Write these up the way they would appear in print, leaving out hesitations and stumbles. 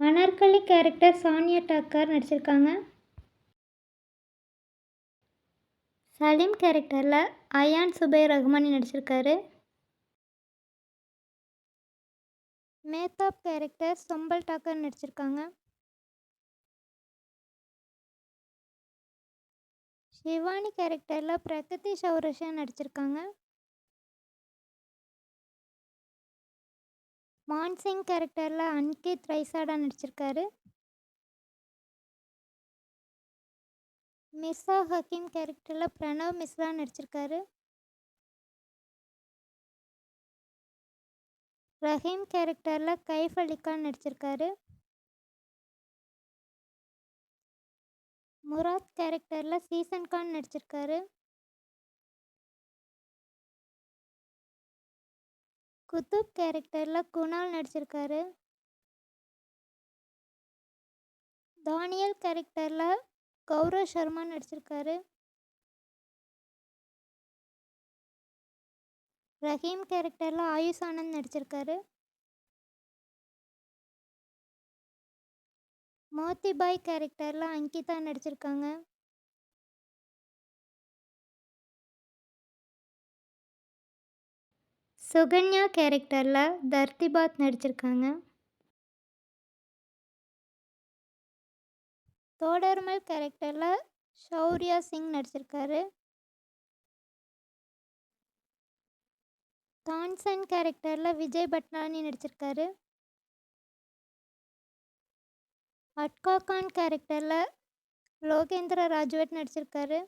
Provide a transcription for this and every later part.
Anarkali character Sania டக்கர் நடிச்சிருக்காங்க. சலீம் கேரக்டரில் ion Zubair Rahmani நடிச்சிருக்காரு. மேத்தாப் கேரக்டர் சொம்பல் டாக்கர் நடிச்சிருக்காங்க. ஷிவானி கேரக்டரில் பிரகிருதி சௌரஷா நடிச்சிருக்காங்க. மான்சிங் கேரக்டரில் அன்கித் ரைசாடா நடிச்சிருக்காரு. மிர்சா ஹக்கீம் கேரக்டரில் பிரணவ் மிஸ்ரா நடிச்சிருக்காரு. ரஹீம் கேரக்டரில் கைஃப் அலி கான் நடிச்சிருக்காரு. முராத் கேரக்டரில் சீசன் கான் நடிச்சிருக்காரு. குத்துப் கேரக்டரில் குணால் நடிச்சிருக்காரு. தானியல் கேரக்டரில் கௌரவ் சர்மா நடிச்சிருக்காரு. ரஹீம் கேரக்டரில் ஆயுஷ் ஆனந்த் நடிச்சிருக்காரு. மோத்தி பாய் கேரக்டரில் அங்கிதா நடிச்சிருக்காங்க. சுகன்யா கேரக்டரில் தர்திபாத் நடிச்சிருக்காங்க. தோடர்மல் கேரக்டரில் ஷௌர்யா சிங் நடிச்சிருக்காரு. தான்சன் கேரக்டரில் விஜய் பட்னானி நடிச்சிருக்காரு. அட்கா கான் கேரக்டரில் லோகேந்திர ராஜ்வட் நடிச்சிருக்காரு.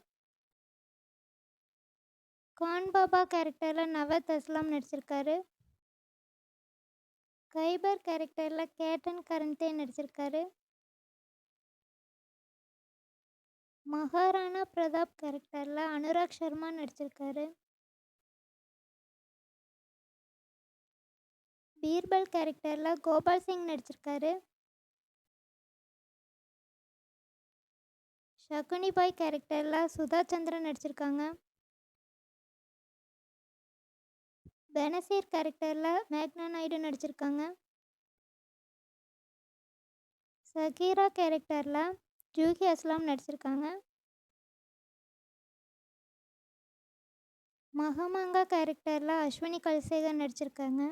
கான் பாபா கேரக்டரில் நவத் அஸ்லாம் நடிச்சிருக்காரு. கைபர் கேரக்டரில் கேட்டன் கரன்தே நடிச்சிருக்காரு. மகாராணா பிரதாப் கேரக்டரில் அனுராக் சர்மா நடிச்சிருக்காரு. பீர்பல் கேரக்டரில் கோபால் சிங் நடிச்சிருக்காரு. ஷகுனி பாய் கேரக்டரில் சுதா சந்திரன் நடிச்சிருக்காங்க. பெனசீர் கேரக்டரில் மேக்னா நாயுடு நடிச்சிருக்காங்க. சகீரா கேரக்டரில் ஜூஹி அஸ்லாம் நடிச்சிருக்காங்க. மகமாங்கா கேரக்டரில் அஸ்வினி கல்சேகர் நடிச்சிருக்காங்க.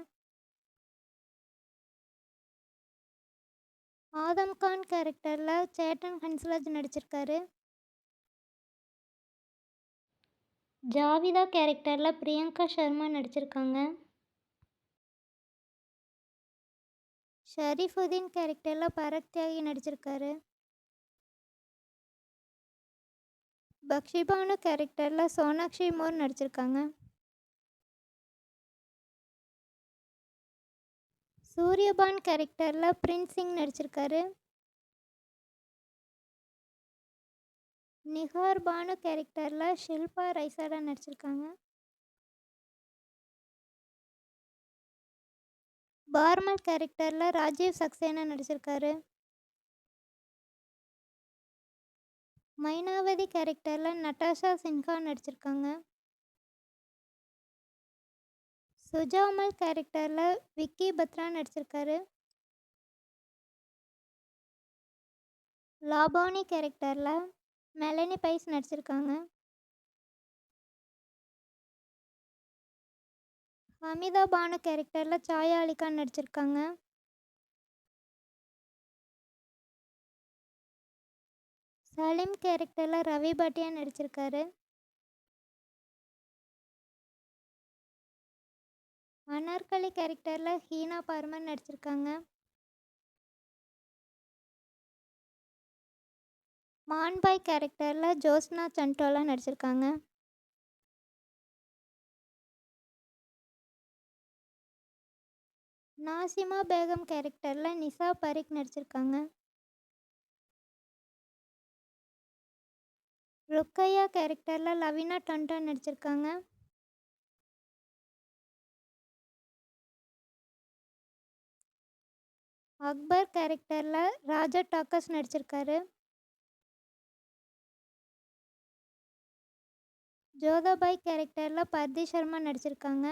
ஆதம் கான் கேரக்டரில் சேட்டன் ஹன்ஸ்ராஜ் நடிச்சிருக்காரு. ஜாவிதா கேரக்டரில் பிரியங்கா சர்மா நடிச்சிருக்காங்க. ஷரீஃபுதீன் கேரக்டரில் பரத் தியாகி நடிச்சிருக்காரு. பக்ஷிபானு கேரக்டரில் சோனாக்ஷி மோர் நடிச்சிருக்காங்க. சூரியபான் கேரக்டரில் பிரின்ஸ் சிங் நடிச்சிருக்காரு. நிகார் பானு கேரக்டரில் ஷில்பா ரைசாடா நடிச்சிருக்காங்க. பார்மல் கேரக்டரில் ராஜீவ் சக்சேனா நடிச்சிருக்காரு. மைனாவதி கேரக்டரில் நட்டாஷா சின்ஹா நடிச்சிருக்காங்க. சுஜாமல் கேரக்டரில் விக்கி பத்ரா நடிச்சிருக்காரு. லாபானி கேரக்டரில் மெலனி பைஸ் நடிச்சிருக்காங்க. ஹமிதா பானு கேரக்டரில் சாயா அலிகான் நடிச்சிருக்காங்க. சலீம் கேரக்டரில் ரவி பாட்டியா நடிச்சிருக்காரு. அனார்கலி கேரக்டரில் ஹீனா பார்மன் நடிச்சிருக்காங்க. மான்பாய் கேரக்டரில் ஜோஸ்னா சண்டோலா நடிச்சிருக்காங்க. நாசிமா பேகம் கேரக்டரில் நிசா பரிக் நடிச்சிருக்காங்க. ருக்கையா கேரக்டரில் லவினா டொன்டன் நடிச்சிருக்காங்க. அக்பர் கேரக்டரில் ராஜா டாக்கஸ் நடிச்சிருக்காரு. ஜோதாபாய் கேரக்டரில் பர்தி சர்மா நடிச்சிருக்காங்க.